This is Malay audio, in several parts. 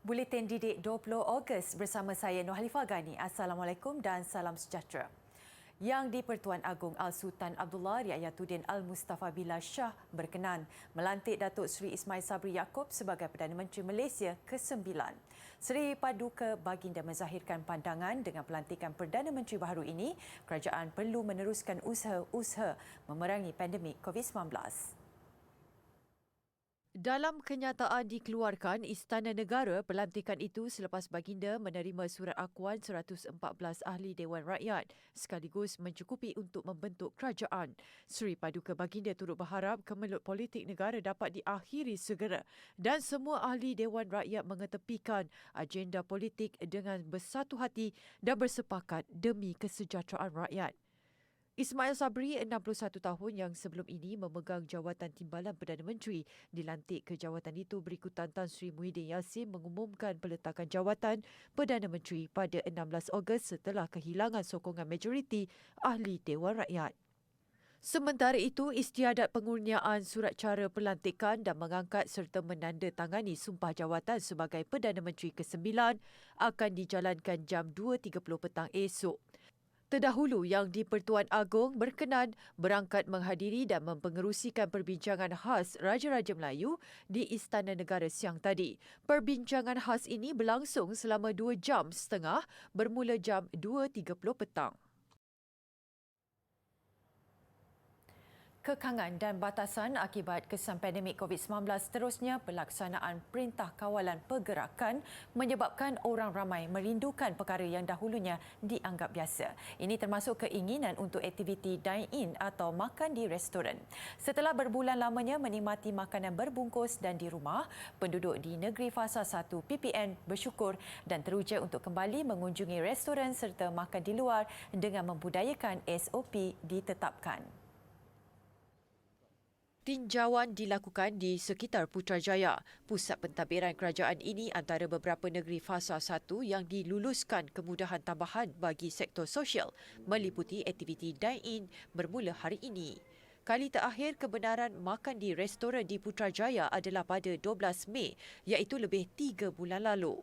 Buletin Didik 20 Ogos bersama saya Nur Halifah Ghani. Assalamualaikum dan salam sejahtera. Yang di-Pertuan Agong Al-Sultan Abdullah Riayatuddin Al-Mustafa Bilal Shah berkenan melantik Datuk Seri Ismail Sabri Yaakob sebagai Perdana Menteri Malaysia ke-9. Seri Paduka Baginda menzahirkan pandangan dengan pelantikan Perdana Menteri baharu ini, kerajaan perlu meneruskan usaha-usaha memerangi pandemik COVID-19. Dalam kenyataan dikeluarkan Istana Negara, pelantikan itu selepas Baginda menerima surat akuan 114 ahli Dewan Rakyat sekaligus mencukupi untuk membentuk kerajaan. Seri Paduka Baginda turut berharap kemelut politik negara dapat diakhiri segera dan semua ahli Dewan Rakyat mengetepikan agenda politik dengan bersatu hati dan bersepakat demi kesejahteraan rakyat. Ismail Sabri, 61 tahun yang sebelum ini memegang jawatan Timbalan Perdana Menteri, dilantik ke jawatan itu berikutan Tan Sri Muhyiddin Yassin mengumumkan peletakan jawatan Perdana Menteri pada 16 Ogos setelah kehilangan sokongan majoriti ahli Dewan Rakyat. Sementara itu, istiadat pengurniaan surat cara pelantikan dan mengangkat serta menandatangani sumpah jawatan sebagai Perdana Menteri ke-9 akan dijalankan jam 2.30 petang esok. Terdahulu, Yang di-Pertuan Agong berkenan berangkat menghadiri dan mempengerusikan perbincangan khas Raja-Raja Melayu di Istana Negara siang tadi. Perbincangan khas ini berlangsung selama 2 jam setengah bermula jam 2.30 petang. Kekangan dan batasan akibat kesan pandemik COVID-19 terusnya pelaksanaan Perintah Kawalan Pergerakan menyebabkan orang ramai merindukan perkara yang dahulunya dianggap biasa. Ini termasuk keinginan untuk aktiviti dine-in atau makan di restoran. Setelah berbulan lamanya menikmati makanan berbungkus dan di rumah, penduduk di negeri fasa 1 PPN bersyukur dan teruja untuk kembali mengunjungi restoran serta makan di luar dengan membudayakan SOP ditetapkan. Tinjauan dilakukan di sekitar Putrajaya. Pusat pentadbiran kerajaan ini antara beberapa negeri fasa 1 yang diluluskan kemudahan tambahan bagi sektor sosial meliputi aktiviti dine-in bermula hari ini. Kali terakhir kebenaran makan di restoran di Putrajaya adalah pada 12 Mei iaitu lebih 3 bulan lalu.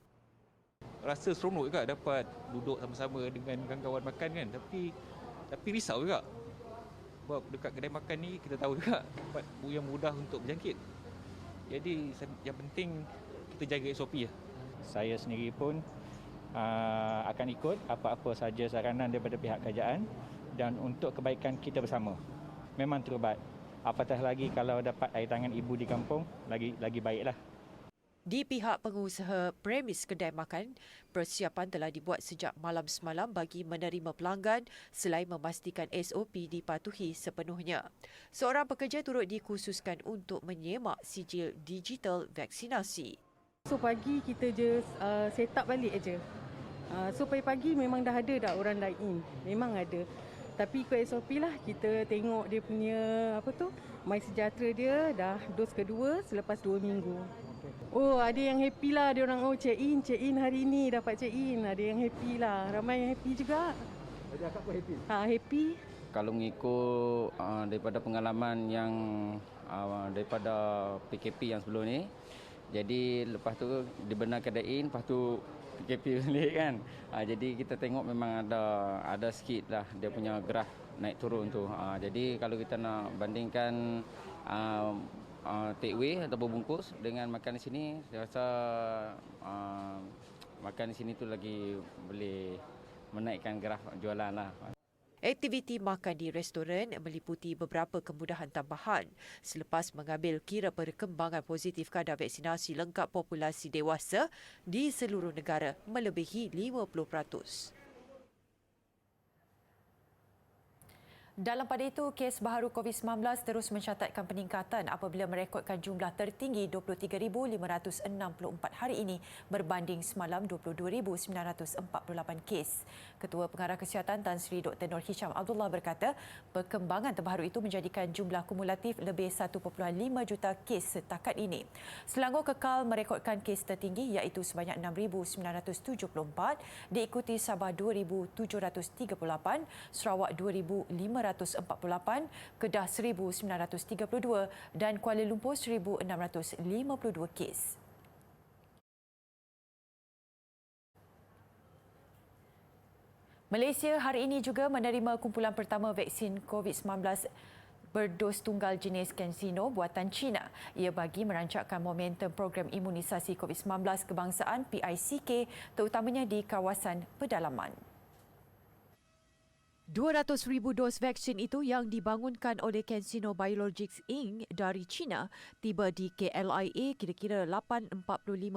Rasa seronok juga dapat duduk sama-sama dengan kawan-kawan makan kan, tapi risau juga. Sebab dekat kedai makan ni kita tahu juga tempat yang mudah untuk berjangkit. Jadi yang penting kita jaga SOP lah. Saya sendiri pun akan ikut apa-apa saja saranan daripada pihak kerajaan dan untuk kebaikan kita bersama. Memang terubat. Apatah lagi kalau dapat air tangan ibu di kampung, lagi baiklah. Di pihak pengusaha premis kedai makan, persiapan telah dibuat sejak malam semalam bagi menerima pelanggan selain memastikan SOP dipatuhi sepenuhnya. Seorang pekerja turut dikhususkan untuk menyemak sijil digital vaksinasi. So pagi kita je set up balik aja. So pagi-pagi memang dah ada dah orang dine-in. Memang ada. Tapi ikut SOP lah, kita tengok dia punya My Sejahtera dia dah dos kedua selepas 2 minggu. Oh, ada yang happy lah, dia orang check in hari ni dapat check in. Ada yang happy lah, ramai yang happy juga. Jadi akak pun happy? Happy. Kalau mengikut daripada pengalaman yang daripada PKP yang sebelum ni, jadi lepas tu dibenarkan dine-in, lepas tu PKP balik kan. Jadi kita tengok memang ada sikit lah dia punya graf naik turun tu. Jadi kalau kita nak bandingkan take away atau berbungkus dengan makan di sini, saya rasa makan di sini tu lagi boleh menaikkan graf jualan lah. Aktiviti makan di restoran meliputi beberapa kemudahan tambahan selepas mengambil kira perkembangan positif kadar vaksinasi lengkap populasi dewasa di seluruh negara melebihi 50%. Dalam pada itu, kes baharu COVID-19 terus mencatatkan peningkatan apabila merekodkan jumlah tertinggi 23,564 hari ini berbanding semalam 22,948 kes. Ketua Pengarah Kesihatan Tan Sri Dr. Nur Hisham Abdullah berkata, perkembangan terbaru itu menjadikan jumlah kumulatif lebih 1.5 juta kes setakat ini. Selangor kekal merekodkan kes tertinggi iaitu sebanyak 6,974, diikuti Sabah 2,738, Sarawak 2,548, Kedah 1,932 dan Kuala Lumpur 1,652 kes. Malaysia hari ini juga menerima kumpulan pertama vaksin COVID-19 berdos tunggal jenis CanSino buatan China. Ia bagi merancangkan momentum program imunisasi COVID-19 kebangsaan PICK terutamanya di kawasan pedalaman. 200,000 dos vaksin itu yang dibangunkan oleh CanSino Biologics Inc. dari China tiba di KLIA kira-kira 8.45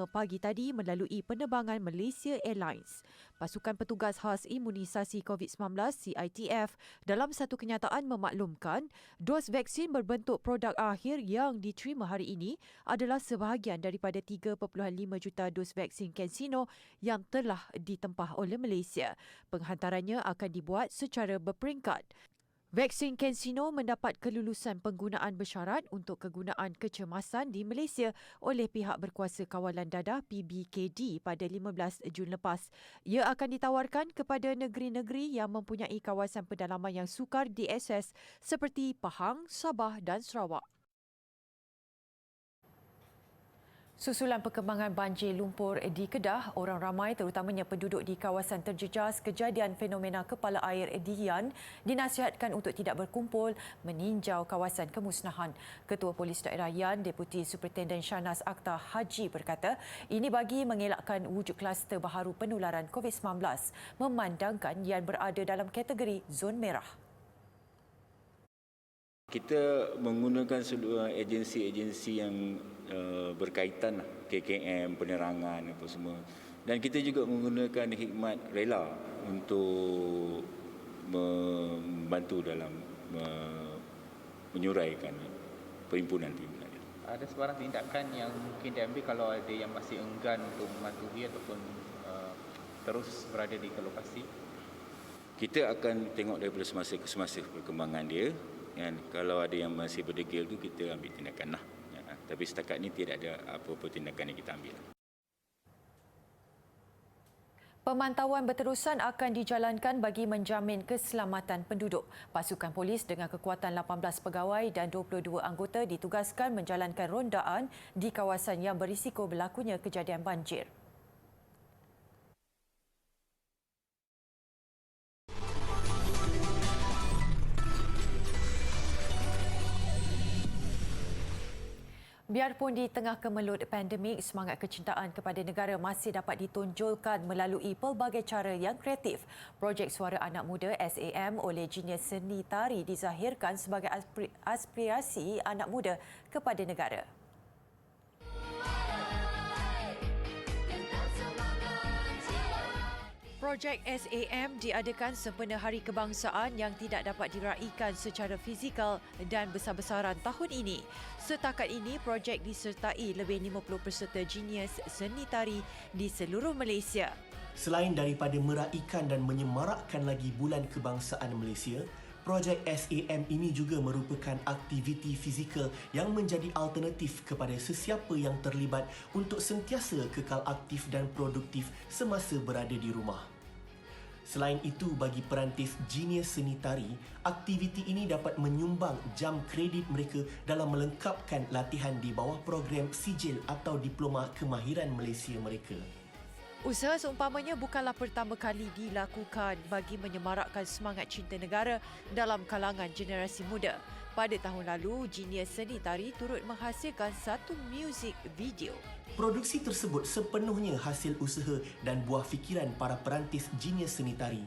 pagi tadi melalui penerbangan Malaysia Airlines. Pasukan Petugas Khas Imunisasi COVID-19 CITF dalam satu kenyataan memaklumkan dos vaksin berbentuk produk akhir yang diterima hari ini adalah sebahagian daripada 3.5 juta dos vaksin CanSino yang telah ditempah oleh Malaysia. Penghantarannya akan dibuat secara berperingkat. Vaksin CanSino mendapat kelulusan penggunaan bersyarat untuk kegunaan kecemasan di Malaysia oleh pihak berkuasa kawalan dadah PBKD pada 15 Jun lepas. Ia akan ditawarkan kepada negeri-negeri yang mempunyai kawasan pedalaman yang sukar diakses seperti Pahang, Sabah dan Sarawak. Susulan perkembangan banjir lumpur di Kedah, orang ramai terutamanya penduduk di kawasan terjejas kejadian fenomena kepala air Dian dinasihatkan untuk tidak berkumpul meninjau kawasan kemusnahan. Ketua Polis Daerah Yan, Deputi Superintenden Shahnaz Akhtar Haji berkata, ini bagi mengelakkan wujud kluster baharu penularan COVID-19 memandangkan Yan berada dalam kategori zon merah. Kita menggunakan seluruh agensi-agensi yang berkaitan KKM, penerangan apa semua. Dan kita juga menggunakan hikmat rela untuk membantu dalam menyuraikan perhimpunan-perhimpunan. Ada sebarang tindakan yang mungkin diambil kalau ada yang masih enggan untuk mematuhi ataupun terus berada di lokasi? Kita akan tengok daripada semasa ke semasa perkembangan dia. Dan kalau ada yang masih berdegil tu kita ambil tindakan lah. Tapi setakat ni tidak ada apa-apa tindakan yang kita ambil. Pemantauan berterusan akan dijalankan bagi menjamin keselamatan penduduk. Pasukan polis dengan kekuatan 18 pegawai dan 22 anggota ditugaskan menjalankan rondaan di kawasan yang berisiko berlakunya kejadian banjir. Biarpun di tengah kemelut pandemik, semangat kecintaan kepada negara masih dapat ditonjolkan melalui pelbagai cara yang kreatif. Projek Suara Anak Muda SAM oleh Jinius Seni Tari dizahirkan sebagai aspirasi anak muda kepada negara. Projek SAM diadakan sempena Hari Kebangsaan yang tidak dapat diraikan secara fizikal dan besar-besaran tahun ini. Setakat ini, projek disertai lebih 50 peserta jinius seni tari di seluruh Malaysia. Selain daripada meraikan dan menyemarakkan lagi Bulan Kebangsaan Malaysia, projek SAM ini juga merupakan aktiviti fizikal yang menjadi alternatif kepada sesiapa yang terlibat untuk sentiasa kekal aktif dan produktif semasa berada di rumah. Selain itu, bagi perantis jinius seni tari, aktiviti ini dapat menyumbang jam kredit mereka dalam melengkapkan latihan di bawah program sijil atau diploma kemahiran Malaysia mereka. Usaha seumpamanya bukanlah pertama kali dilakukan bagi menyemarakkan semangat cinta negara dalam kalangan generasi muda. Pada tahun lalu, jinius seni tari turut menghasilkan satu muzik video. Produksi tersebut sepenuhnya hasil usaha dan buah fikiran para perantis jinius seni tari.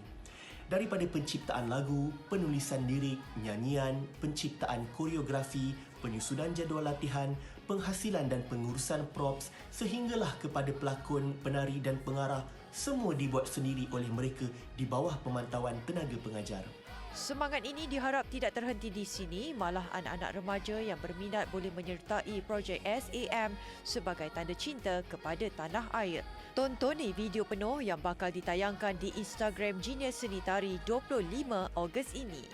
Daripada penciptaan lagu, penulisan lirik, nyanyian, penciptaan koreografi, penyusunan jadual latihan, penghasilan dan pengurusan props sehinggalah kepada pelakon, penari dan pengarah, semua dibuat sendiri oleh mereka di bawah pemantauan tenaga pengajar. Semangat ini diharap tidak terhenti di sini, malah anak-anak remaja yang berminat boleh menyertai projek SAM sebagai tanda cinta kepada tanah air. Tontoni video penuh yang bakal ditayangkan di Instagram Jinius Seni Tari 25 Ogos ini.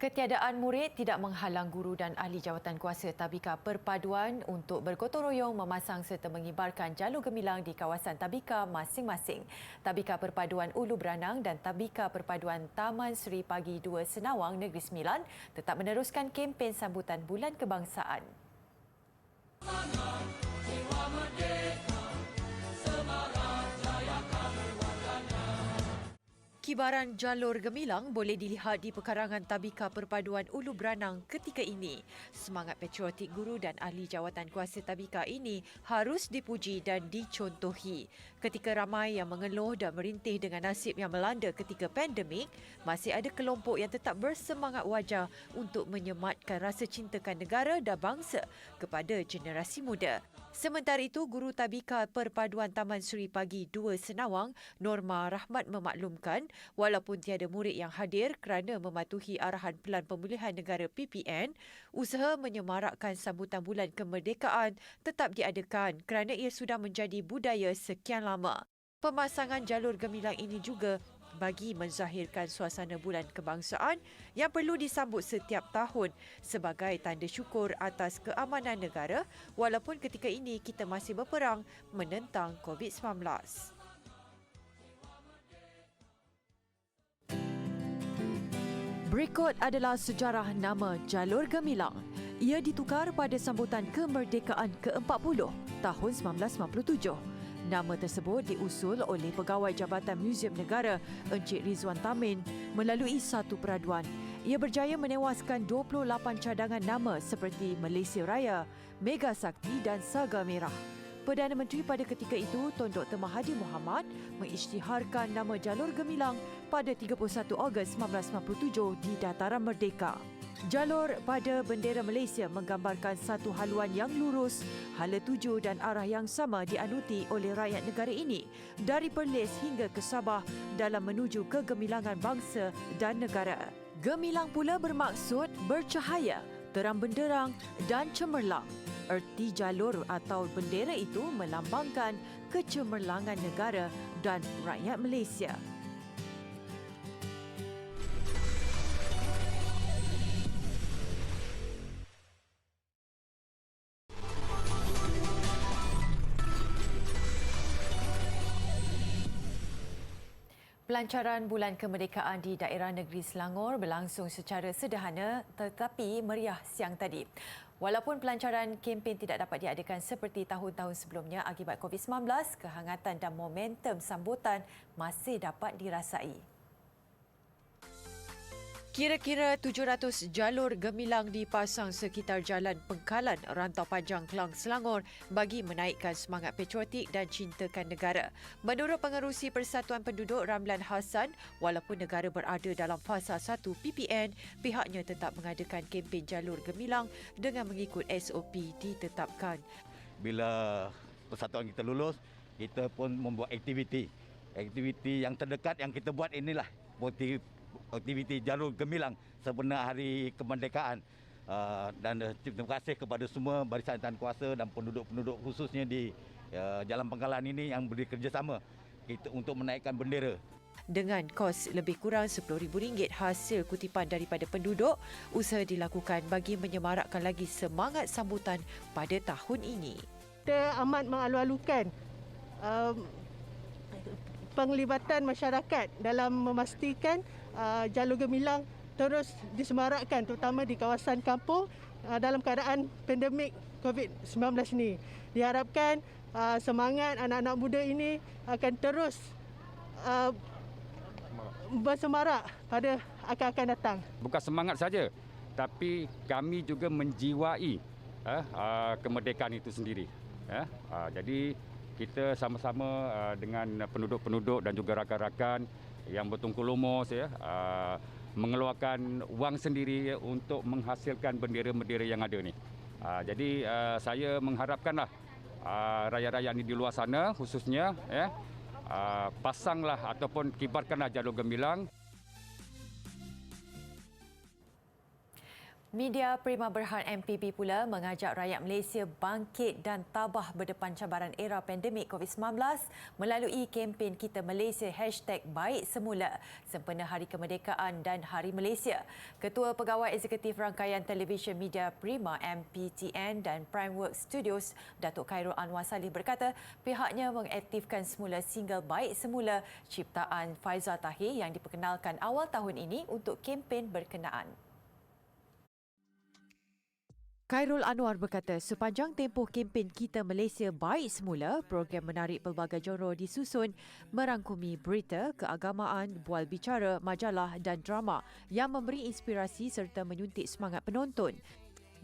Ketiadaan murid tidak menghalang guru dan ahli jawatan kuasa Tabika Perpaduan untuk bergotong royong memasang serta mengibarkan jalur gemilang di kawasan Tabika masing-masing. Tabika Perpaduan Ulu Beranang dan Tabika Perpaduan Taman Seri Pagi 2 Senawang Negeri Sembilan tetap meneruskan kempen sambutan Bulan Kebangsaan. Kibaran jalur gemilang boleh dilihat di pekarangan Tabika Perpaduan Ulu Branang ketika ini. Semangat patriotik guru dan ahli jawatan kuasa Tabika ini harus dipuji dan dicontohi. Ketika ramai yang mengeluh dan merintih dengan nasib yang melanda ketika pandemik, masih ada kelompok yang tetap bersemangat wajar untuk menyematkan rasa cintakan negara dan bangsa kepada generasi muda. Sementara itu, Guru Tabika Perpaduan Taman Suri Pagi 2 Senawang, Norma Rahmat memaklumkan walaupun tiada murid yang hadir kerana mematuhi arahan Pelan Pemulihan Negara PPN, usaha menyemarakkan sambutan bulan kemerdekaan tetap diadakan kerana ia sudah menjadi budaya sekian lama. Pemasangan jalur gemilang ini juga bagi menzahirkan suasana bulan kebangsaan yang perlu disambut setiap tahun sebagai tanda syukur atas keamanan negara walaupun ketika ini kita masih berperang menentang COVID-19. Berikut adalah sejarah nama Jalur Gemilang. Ia ditukar pada sambutan kemerdekaan ke-40 tahun 1957. Nama tersebut diusul oleh Pegawai Jabatan Muzium Negara Encik Rizwan Tamin melalui satu peraduan. Ia berjaya menewaskan 28 cadangan nama seperti Malaysia Raya, Mega Sakti dan Saga Merah. Perdana Menteri pada ketika itu, Tun Dr. Mahathir Mohamad mengisytiharkan nama Jalur Gemilang pada 31 Ogos 1997 di Dataran Merdeka. Jalur pada bendera Malaysia menggambarkan satu haluan yang lurus, hala tuju dan arah yang sama dianuti oleh rakyat negara ini dari Perlis hingga ke Sabah dalam menuju kegemilangan bangsa dan negara. Gemilang pula bermaksud bercahaya, terang benderang dan cemerlang. Erti jalur atau bendera itu melambangkan kecemerlangan negara dan rakyat Malaysia. Pelancaran Bulan Kemerdekaan di daerah negeri Selangor berlangsung secara sederhana tetapi meriah siang tadi. Walaupun pelancaran kempen tidak dapat diadakan seperti tahun-tahun sebelumnya akibat COVID-19, kehangatan dan momentum sambutan masih dapat dirasai. Kira-kira 700 jalur gemilang dipasang sekitar Jalan Pengkalan, Rantau Panjang, Kelang, Selangor bagi menaikkan semangat patriotik dan cintakan negara. Menurut Pengerusi Persatuan Penduduk Ramlan Hassan, walaupun negara berada dalam fasa 1 PPN, pihaknya tetap mengadakan kempen jalur gemilang dengan mengikut SOP ditetapkan. Bila persatuan kita lulus, kita pun membuat aktiviti. Aktiviti yang terdekat yang kita buat inilah aktiviti jalur gemilang sebenar hari kemerdekaan. Dan terima kasih kepada semua barisan tahan kuasa dan penduduk-penduduk khususnya di Jalan Pengkalan ini yang bekerjasama kita untuk menaikkan bendera. Dengan kos lebih kurang RM10,000 hasil kutipan daripada penduduk, usaha dilakukan bagi menyemarakkan lagi semangat sambutan pada tahun ini. Kita amat mengalu-alukan penglibatan masyarakat dalam memastikan jalur gemilang terus disemarakkan terutama di kawasan kampung dalam keadaan pandemik COVID-19 ini. Diharapkan semangat anak-anak muda ini akan terus bersemarak pada akan datang. Bukan semangat saja, tapi kami juga menjiwai kemerdekaan itu sendiri. Jadi kita sama-sama dengan penduduk-penduduk dan juga rakan-rakan yang bertungkul lumus mengeluarkan wang sendiri untuk menghasilkan bendera-bendera yang ada ni. Jadi saya mengharapkanlah rakyat-rakyat ini di luar sana khususnya pasanglah ataupun kibarkanlah jalur gemilang. Media Prima Berhad MPP pula mengajak rakyat Malaysia bangkit dan tabah berdepan cabaran era pandemik COVID-19 melalui kempen Kita Malaysia #BaikSemula sempena Hari Kemerdekaan dan Hari Malaysia. Ketua Pegawai Eksekutif Rangkaian Televisyen Media Prima MPTN dan Primeworks Studios, Datuk Khairul Anwar Salih berkata pihaknya mengaktifkan semula single Baik Semula ciptaan Faizal Tahir yang diperkenalkan awal tahun ini untuk kempen berkenaan. Khairul Anwar berkata, sepanjang tempoh kempen Kita Malaysia Baik Semula, program menarik pelbagai genre disusun merangkumi berita, keagamaan, bual bicara, majalah dan drama yang memberi inspirasi serta menyuntik semangat penonton.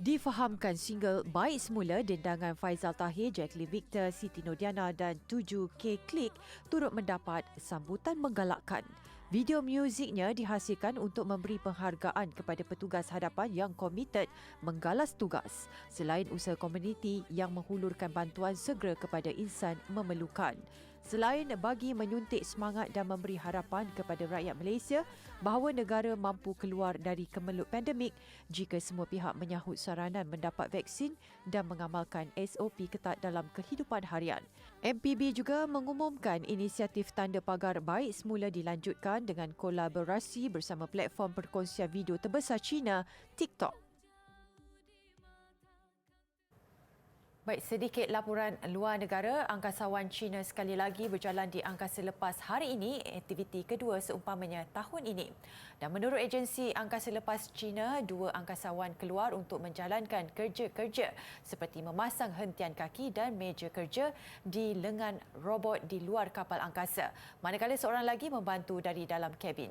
Difahamkan single Baik Semula dendangan Faizal Tahir, Jacqueline Victor, Siti Nodiana dan 7K Click turut mendapat sambutan menggalakkan. Video muziknya dihasilkan untuk memberi penghargaan kepada petugas hadapan yang komited menggalas tugas, selain usaha komuniti yang menghulurkan bantuan segera kepada insan memerlukan. Selain bagi menyuntik semangat dan memberi harapan kepada rakyat Malaysia bahawa negara mampu keluar dari kemelut pandemik jika semua pihak menyahut saranan mendapat vaksin dan mengamalkan SOP ketat dalam kehidupan harian. MPB juga mengumumkan inisiatif Tanda Pagar Baik Semula dilanjutkan dengan kolaborasi bersama platform perkongsian video terbesar China, TikTok. Baik, sedikit laporan luar negara. Angkasawan China sekali lagi berjalan di angkasa lepas hari ini, aktiviti kedua seumpamanya tahun ini. Dan menurut agensi angkasa lepas China, 2 angkasawan keluar untuk menjalankan kerja-kerja seperti memasang hentian kaki dan meja kerja di lengan robot di luar kapal angkasa, manakala seorang lagi membantu dari dalam kabin.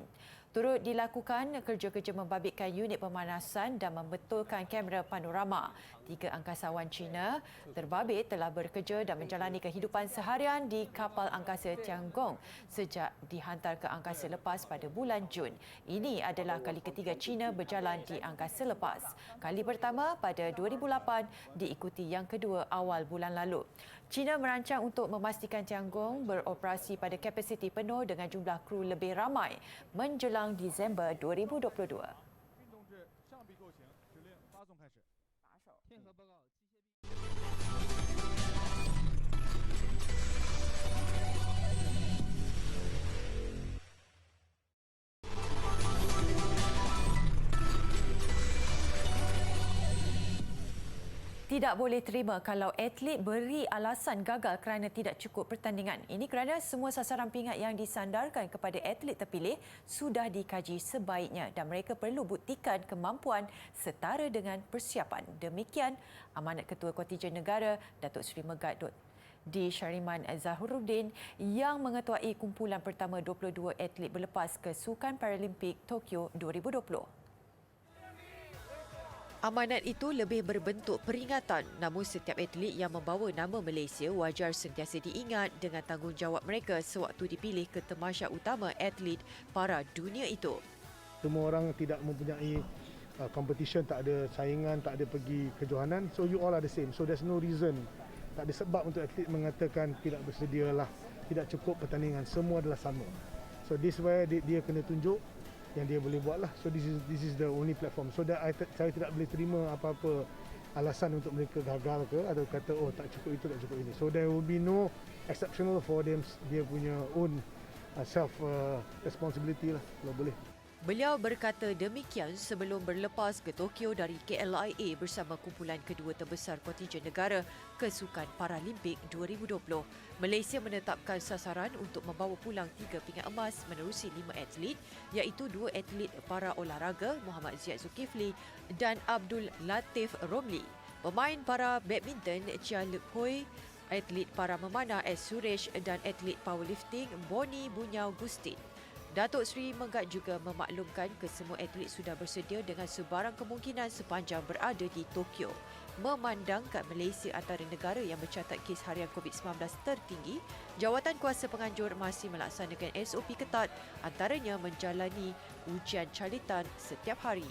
Turut dilakukan kerja-kerja membabitkan unit pemanasan dan membetulkan kamera panorama. 3 angkasawan Cina terbabit telah bekerja dan menjalani kehidupan seharian di kapal angkasa Tiangong sejak dihantar ke angkasa lepas pada bulan Jun. Ini adalah kali ketiga China berjalan di angkasa lepas. Kali pertama pada 2008 diikuti yang kedua awal bulan lalu. China merancang untuk memastikan Tiangong beroperasi pada kapasiti penuh dengan jumlah kru lebih ramai menjelang Disember 2022. Tidak boleh terima kalau atlet beri alasan gagal kerana tidak cukup pertandingan. Ini kerana semua sasaran pingat yang disandarkan kepada atlet terpilih sudah dikaji sebaiknya dan mereka perlu buktikan kemampuan setara dengan persiapan. Demikian amanat Ketua Kontijen Negara Datuk Seri Megat D. Syariman Zahiruddin yang mengetuai kumpulan pertama 22 atlet berlepas ke Sukan Paralimpik Tokyo 2020. Amanat itu lebih berbentuk peringatan, namun setiap atlet yang membawa nama Malaysia wajar sentiasa diingat dengan tanggungjawab mereka sewaktu dipilih ke temasya utama atlet para dunia itu. Semua orang tidak mempunyai competition, tak ada saingan, tak ada pergi kejohanan. So you all are the same. So there's no reason, tak ada sebab untuk atlet mengatakan tidak bersedialah, tidak cukup pertandingan. Semua adalah sama. So this way dia kena tunjuk yang dia boleh buat lah. So this is the only platform. So that saya tidak boleh terima apa-apa alasan untuk mereka gagal ke atau kata oh tak cukup itu, tak cukup ini. So there will be no exceptional for them, dia punya own self responsibility lah kalau boleh. Beliau berkata demikian sebelum berlepas ke Tokyo dari KLIA bersama kumpulan kedua terbesar kontijen negara ke Sukan Paralimpik 2020. Malaysia menetapkan sasaran untuk membawa pulang 3 pingat emas menerusi 5 atlet iaitu 2 atlet para olahraga Muhammad Ziyad Zulkifli dan Abdul Latif Romli. Pemain para badminton Chia Lek Hoi, atlet para memanah S. Suresh dan atlet powerlifting Boni Bunyau Gustin. Datuk Seri Megat juga memaklumkan kesemua atlet sudah bersedia dengan sebarang kemungkinan sepanjang berada di Tokyo. Memandangkan Malaysia antara negara yang mencatat kes harian COVID-19 tertinggi, Jawatan Kuasa Penganjur masih melaksanakan SOP ketat antaranya menjalani ujian calitan setiap hari.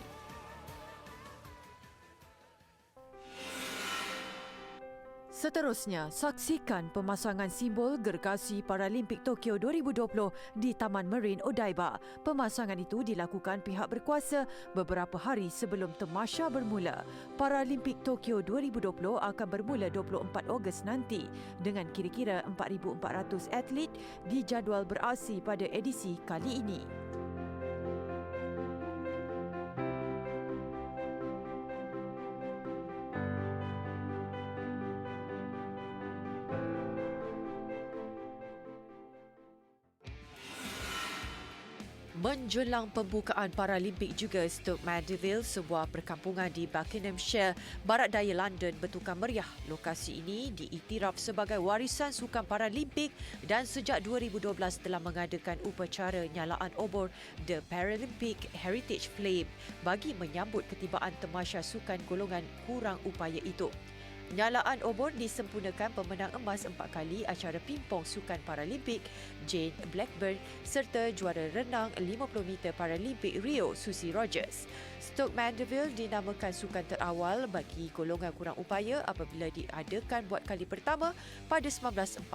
Seterusnya, saksikan pemasangan simbol gergasi Paralimpik Tokyo 2020 di Taman Marine Odaiba. Pemasangan itu dilakukan pihak berkuasa beberapa hari sebelum tamasya bermula. Paralimpik Tokyo 2020 akan bermula 24 Ogos nanti dengan kira-kira 4,400 atlet dijadual beraksi pada edisi kali ini. Menjelang pembukaan Paralimpik juga, Stoke Mandeville, sebuah perkampungan di Buckinghamshire, barat daya London, bertukar meriah. Lokasi ini diiktiraf sebagai warisan sukan Paralimpik dan sejak 2012 telah mengadakan upacara nyalaan obor The Paralympic Heritage Flame bagi menyambut ketibaan tamasya sukan golongan kurang upaya itu. Nyalaan obor disempurnakan pemenang emas 4 kali acara pingpong sukan Paralimpik Jane Blackburn serta juara renang 50 meter Paralimpik Rio Susie Rogers. Stoke Mandeville dinamakan sukan terawal bagi golongan kurang upaya apabila diadakan buat kali pertama pada 1948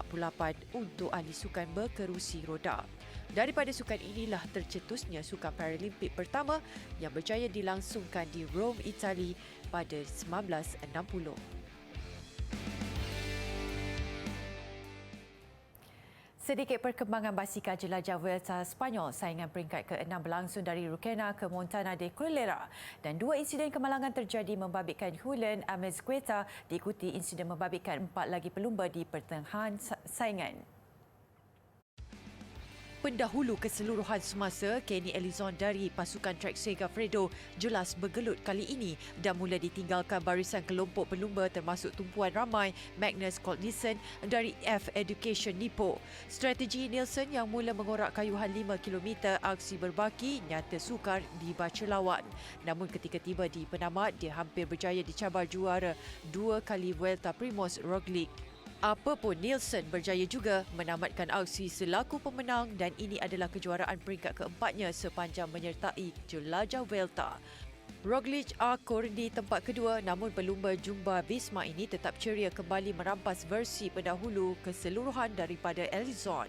untuk ahli sukan berkerusi roda. Daripada sukan inilah tercetusnya sukan Paralimpik pertama yang berjaya dilangsungkan di Rome, Itali pada 1960. Sedikit perkembangan basikal jelajah Vuelta Spanyol. Saingan peringkat ke-6 berlangsung dari Ruquena ke Montana de Cuellar dan 2 insiden kemalangan terjadi membabitkan Julen Amezquita diikuti insiden membabitkan 4 lagi pelumba di pertengahan saingan. Pendahulu keseluruhan semasa, Kenny Elizon dari pasukan Trek Segafredo jelas bergelut kali ini dan mula ditinggalkan barisan kelompok pelumba termasuk tumpuan ramai Magnus Cort-Nielsen dari F Education Nippo. Strategi Nielsen yang mula mengorak kayuhan 5 km aksi berbaki nyata sukar dibaca lawan. Namun ketika tiba di penamat, dia hampir berjaya dicabar juara 2 kali Vuelta Primož Roglič. Apapun, Nielsen berjaya juga menamatkan aksi selaku pemenang dan ini adalah kejuaraan peringkat keempatnya sepanjang menyertai jelajah Vuelta. Roglič akur di tempat kedua namun pelumba Jumbo Visma ini tetap ceria kembali merampas versi pendahulu keseluruhan daripada Elizon.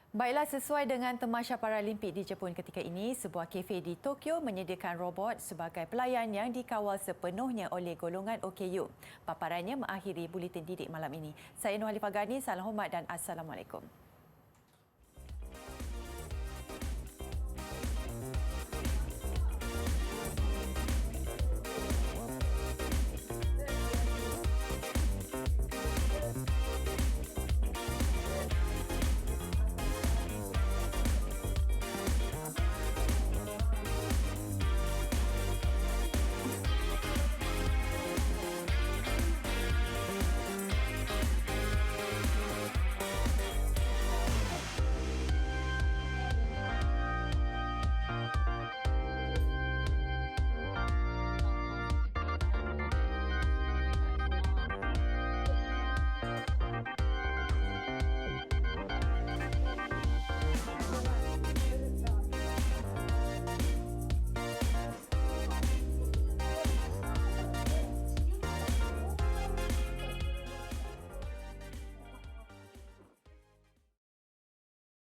Baiklah, sesuai dengan tamasya Paralimpik di Jepun ketika ini, sebuah kafe di Tokyo menyediakan robot sebagai pelayan yang dikawal sepenuhnya oleh golongan OKU. Paparannya mengakhiri Buletin Didik malam ini. Saya Nur Halifah Ghani, salam hormat dan Assalamualaikum.